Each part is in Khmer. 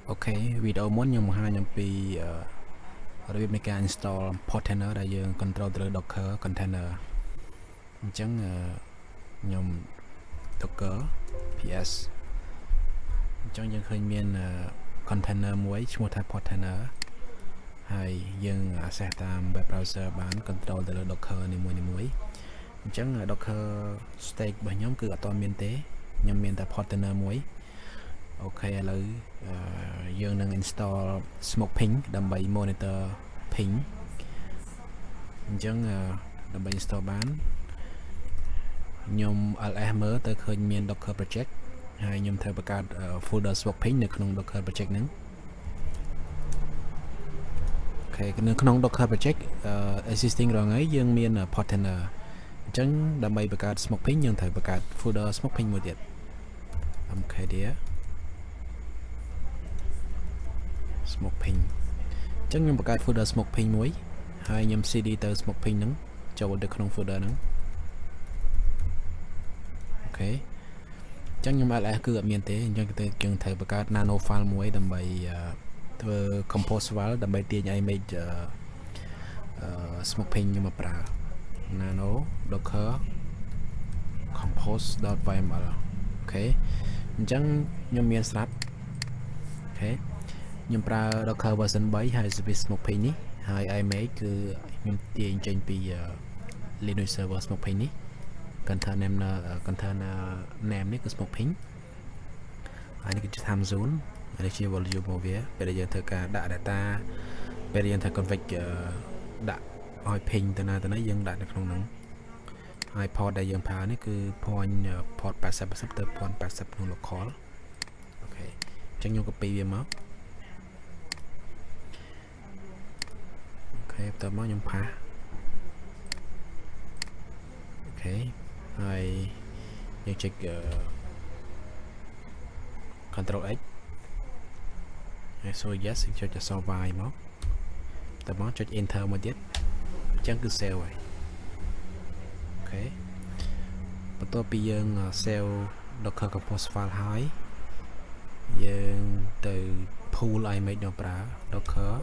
Ok, video muốn nhưng mà hai nhầm pi rồi mấy cái install container đại dương control từ Docker container chẳng nhầm Docker PS chẳng những khơi miền container muối chung một container hay dương sẽ tam web browser bán control từ Docker này muối chẳng Docker stake bởi nhóm cứ ở toàn miền tế nhóm miền tại container muối ok là dương đang install smoke ping đầm bày monitor ping chẳng đầm bày install bán nhôm ls mới tới khơi miền Docker project hay nhôm theoประกาศ folder smoke ping នៅក្នុង Docker project ហ្នឹង ok នៅក្នុង Docker project existing រងហើយយើងមាន container អញ្ចឹងដើម្បីបង្កើត smoke ping យើងត្រូវបង្កើត folder smoke ping មួយទៀត ok dear smoke ping អញ្ចឹងខ្ញុំបង្កើត folder smoke ping មួយហើយខ្ញុំ cd ទៅ smoke ping ហ្នឹងចូលទៅក្នុង folder ហ្នឹងអូខេអញ្ចឹងខ្ញុំ ls គឺអត់មានទេអញ្ចឹងយើងត្រូវបង្កើត nano file មួយដើម្បីធ្វើ compose file ដើម្បីទាញ image smoke ping ខ្ញុំមកប្រើ nano docker compose.yml អូខេអញ្ចឹងខ្ញុំមានស្រាប់អូខេខ្ញុំប្រើ Docker version 3 ហើយ service smoke ping នេះហើយ image គឺខ្ញុំទាញចេញពី Linux server smoke ping នេះ container name នេះគឺ smoke ping ហើយនេះគឺជា time zone ហើយនេះជា volume របស់វាពេលដែលយើងធ្វើការដាក់ data ពេលដែលយើងធ្វើ config ដាក់ឲ្យ ping ទៅណាយើងដាក់នៅក្នុងហ្នឹងហើយ port ដែលយើងប្រើនេះគឺ port 80% ទៅ port 80 ក្នុង local អូខេអញ្ចឹងខ្ញុំ copy វាមកអូខេបន្ទាប់មកខ្ញុំផាសអូខេហើយយើងចុច control x ហើយ so yes ចុច survive មកបន្ទាប់មកចុច enter មួយទៀតអញ្ចឹងគឺ save ហើយអូខេបន្ទាប់ពីយើង save Docker compose file ហើយយើងទៅ pull image មកប្រើ Docker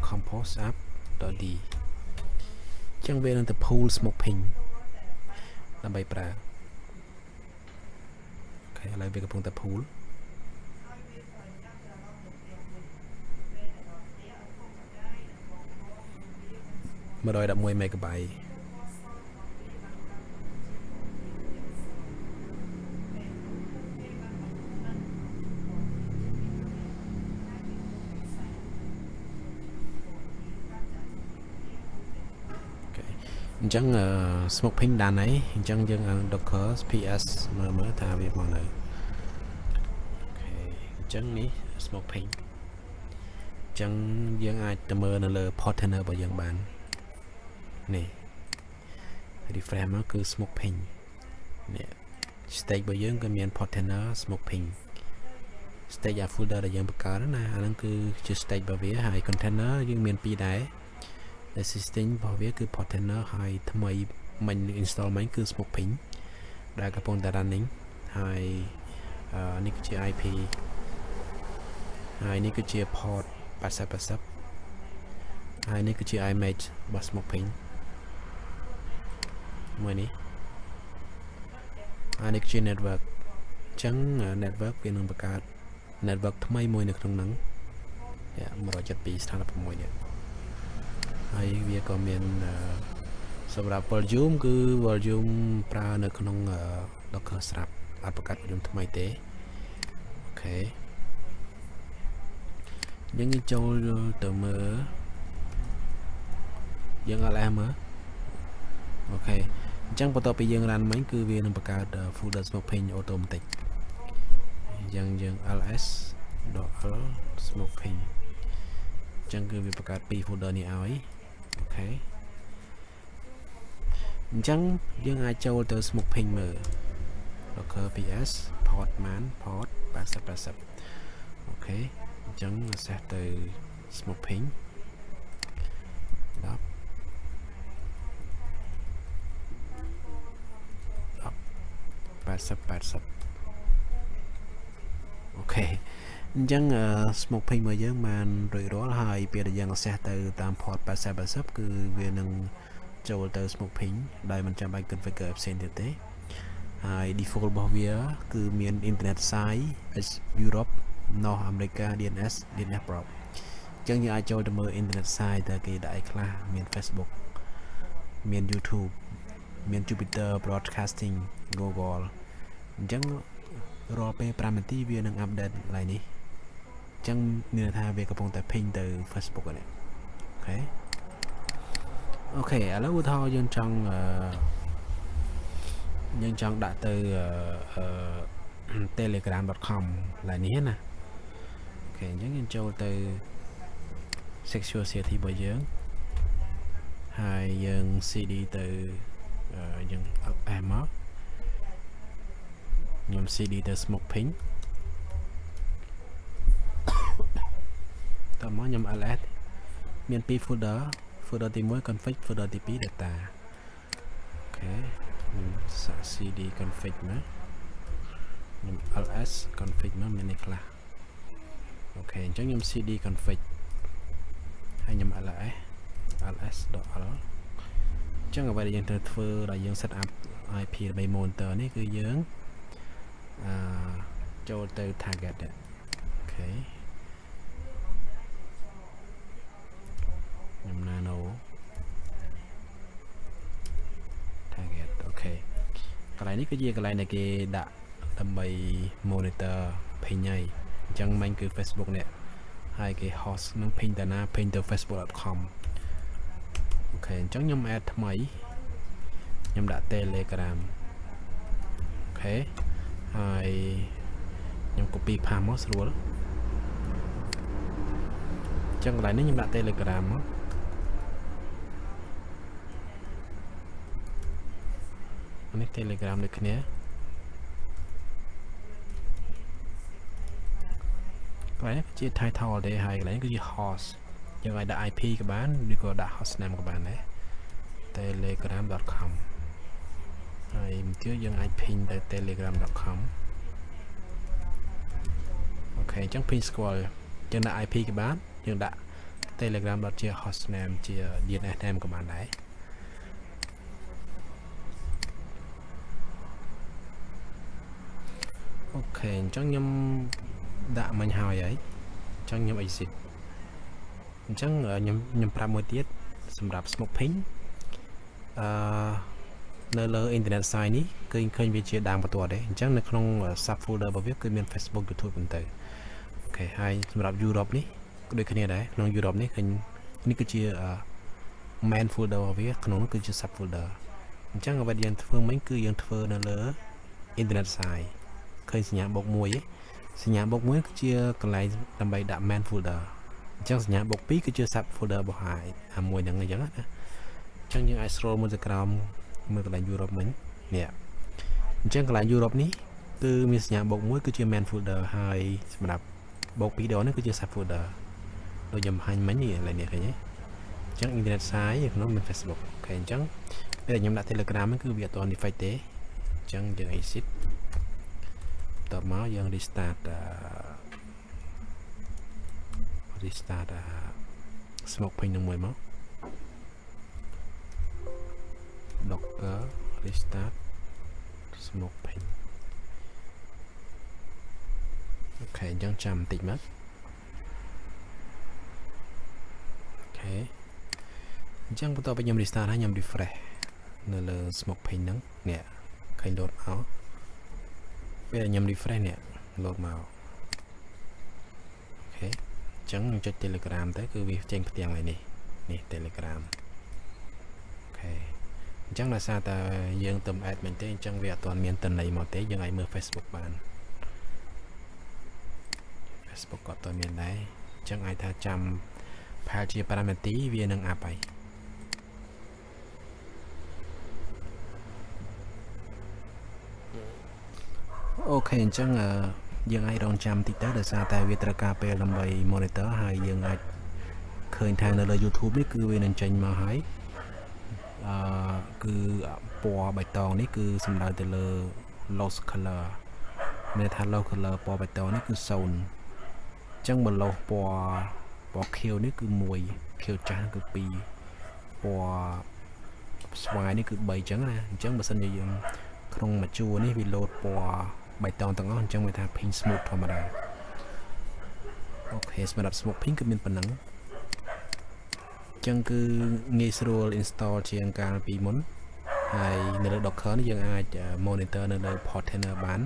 compose app.d អញ្ចឹងវានឹងទៅ pull smoke ping ដើម្បីប្រើអូខេឥឡូវវាកំពុងតែ pull 111 megabyteអញ្ចឹង smoke ping ដល់ហើយអញ្ចឹងយើង Docker ps មើលថាវាមកនៅអូខេអញ្ចឹងនេះ smoke ping អញ្ចឹងយើងអាចទៅមើលនៅលើ container របស់យើងបាននេះ refresh មកគឺ smoke ping នេះ state របស់យើងក៏មាន container smoke ping state folder ដែលយើងបង្កើតណាអាហ្នឹងគឺជា state របស់វាហើយ container យើងមានពីរដែរexisting របស់វាគឺ container ហើយថ្មីមិញ install មិញគឺ smoke ping ដែលកំពុងតែ running ហើយនេះគឺជា IP ហើយនេះគឺជា port 80ហើយនេះគឺជា image របស់ smoke ping មួយនេះហើយនេះគឺជា network អញ្ចឹង network វានឹងបង្កើត network ថ្មីមួយនៅក្នុងហ្នឹង172 ស្ថានភាព6នេះហើយវាក៏មានសម្រាប់ volume គឺ volume ប្រើនៅក្នុង Docker ស្រាប់អត់បង្កើត volume ថ្មីទេអូខេយើងចូលទៅមើលយើង ls មើលអូខេអញ្ចឹងបន្ទាប់ពីយើង run មិញគឺវានឹងបង្កើត folder smoke ping automatic អញ្ចឹងយើង ls.l smoke ping អញ្ចឹងគឺវាបង្កើតពីរ folder នេះឲ្យអូខេអញ្ចឹងយើងអាចចូលទៅ smoke ping មើល Docker ps port man port 80អូខេអញ្ចឹង set ទៅ smoke ping 10 80 អូខេ chẳng smoke pin mà dương mà rồi đó hai bây giờ dân sẽ từ tam port 80 cứ về nângចូលទៅ smoke pin ដោយមិនចាំបាច់ configure absent ទៀតទេហើយ default របស់វាគឺមាន internet site Europe North America DNS Prop អញ្ចឹងយើងអាចចូលទៅមើល internet site តើគេដាក់អីខ្លះមាន Facebook មាន YouTube មាន Jupiter Broadcasting Google អញ្ចឹងរាល់ពេល5នាទីវានឹង update កន្លែងនេះអញ្ចឹងមានន័យថាវាកំពុងតែ ping ទៅ Facebook ហ្នឹងអូខេឥឡូវឧទាហរណ៍យើងចង់ដាក់ទៅtelegram.com ឡើយនេះណាអូខេអញ្ចឹងយើងចូលទៅ sexuality របស់យើងហើយយើង cd ទៅយើង add មកខ្ញុំ cd ទៅ smoke pin តោះមកខ្ញុំ ls មាន2 folderទី1 config folder ទី2 data អូខេសាក cd config មកខ្ញុំ ls config មកមាននេះខ្លះអូខេអញ្ចឹងខ្ញុំ cd config ហើយខ្ញុំ ls.l អញ្ចឹងអ្វីដែលយើងត្រូវធ្វើដល់យើង set up IP ដើម្បី monitor នេះគឺយើងចូលទៅ target អូខេខ្ញុំ nano target អូខេកន្លែងនេះគឺជាកន្លែងដែលគេដាក់ដើម្បី monitor ping ហើយអញ្ចឹងមិញគឺ Facebook នេះហើយគេ host នឹង ping ទៅណា ping ទៅ facebook.com អូខេអញ្ចឹងខ្ញុំ add ថ្មីខ្ញុំដាក់ Telegram អូខេហើយខ្ញុំ copy path មកស្រួលអញ្ចឹងកន្លែងនេះខ្ញុំដាក់ Telegram មកនេះ Telegram ដូចគ្នាកន្លែងនេះគឺជា title ទេហើយកន្លែងនេះគឺជា host យើងអាចដាក់ IP ក៏បានឬក៏ដាក់ host name ក៏បានដែរ telegram.com ហើយទៀតយើងអាច ping ទៅ telegram.com អូខេអញ្ចឹង ping ស្គាល់យើងដាក់ IP ក៏បានយើងដាក់ telegram ជា host name ជា DNS name ក៏បានដែរអូខេអញ្ចឹងខ្ញុំដាក់មិញហើយអញ្ចឹងខ្ញុំ exit អញ្ចឹងខ្ញុំប្រាប់មួយទៀតសម្រាប់ smoke ping នៅលើ internet site នេះគឺឃើញវាជាដើមបន្ទាត់ទេអញ្ចឹងនៅក្នុង sub folder របស់វាគឺមាន Facebook YouTube ទៅអូខេហើយសម្រាប់ Europe នេះក៏ដូចគ្នាដែរក្នុង Europe នេះឃើញនេះគឺជា main folder របស់វាក្នុងនោះគឺជា sub folder អញ្ចឹងអ្វីដែលយើងធ្វើមិញគឺយើងធ្វើនៅលើ internet site ឃើញសញ្ញាបូក1សញ្ញាបូក1គឺជាកន្លែងដើម្បីដាក់ main folder អញ្ចឹងសញ្ញាបូក2គឺជា sub folder របស់អាមួយហ្នឹងអញ្ចឹងណាអញ្ចឹងយើងអាច scroll មួយទៅក្រោមមើលកន្លែង Europe មិញនេះអញ្ចឹងកន្លែង Europe នេះគឺមានសញ្ញាបូក1គឺជា main folder ហើយសម្រាប់បូក2ដងនេះគឺជា sub folder ដូចខ្ញុំបង្ហាញមិញនេះកន្លែងនេះឃើញទេអញ្ចឹង internet site ក្នុងមាន Facebook អូខេអញ្ចឹងពេលខ្ញុំដាក់ Telegram ហ្នឹងគឺវាអត់ទាន់ effect ទេអញ្ចឹងយើង exit តមកយើង restart smoke ping នឹងមួយមក docker restart smoke ping អូខេអញ្ចឹងចាំបន្តិចមកអូខេអញ្ចឹងបន្ទាប់ពីខ្ញុំ restart ហើយខ្ញុំ refresh នៅលើ smoke ping ហ្នឹងនេះឃើញ load មកពេលខ្ញុំ refresh នេះ load មកអូខេអញ្ចឹងចុច Telegram ទៅគឺវាចេញផ្ទាំងឡើងនេះ Telegram អូខេអញ្ចឹងដោយសារតែយើងទៅ add មែនទេអញ្ចឹងវាអត់ទាន់មានតន័យមកទេយើងអាចមើល Facebook បាន Facebook ក៏អត់ទាន់មានដែរអញ្ចឹងអាចថាចាំប្រហែលជា5នាទីវានឹង up ហើយអូខេអញ្ចឹងយើងអាចរងចាំតិចទៅដោយសារតែវាត្រូវការពេលដើម្បី monitor ហើយយើងអាចឃើញថានៅលើ YouTube នេះគឺវានឹងចេញមកហើយគឺពណ៌បៃតងនេះគឺសំដៅទៅលើ lost color មានថា lost color ពណ៌បៃតងនេះគឺ0 chẳng mà lâu bỏ kêuនេះគឺ1 kêuចាស់គឺ2ពណ៌ស្វាយនេះគឺ3ចឹងណាអញ្ចឹងបើសិនជាយើងក្នុងមួយជួរនេះវាលោតពណ៌បៃតងទាំងអស់អញ្ចឹងវាថា pink smooth ធម្មតាអូខេសម្រាប់ smoke pink គឺមានប៉ុណ្ណឹងអញ្ចឹងគឺងាយស្រួល install ជាងកាលពីមុនហើយនៅលើ Docker នេះយើងអាច monitor នៅលើ container បាន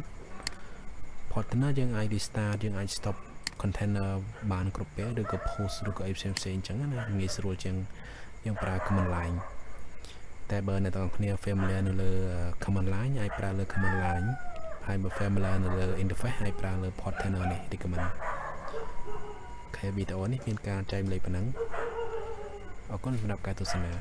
container យើងអាច restart យើងអាច stop container បានគ្រប់ពេលឬក៏ post ឬក៏អីផ្សេងៗអញ្ចឹងណាងាយស្រួលជាងយើងប្រើ command line តែបើអ្នកទាំងគ្នា familiar នៅលើ command line អាចប្រើលើ command line ហើយបើ familiar នៅលើ interface អាចប្រើលើ container នេះ recommend អូខេវីដេអូនេះមានការចែករំលែកប៉ុណ្ណឹងអរគុណសម្រាប់ការទស្សនា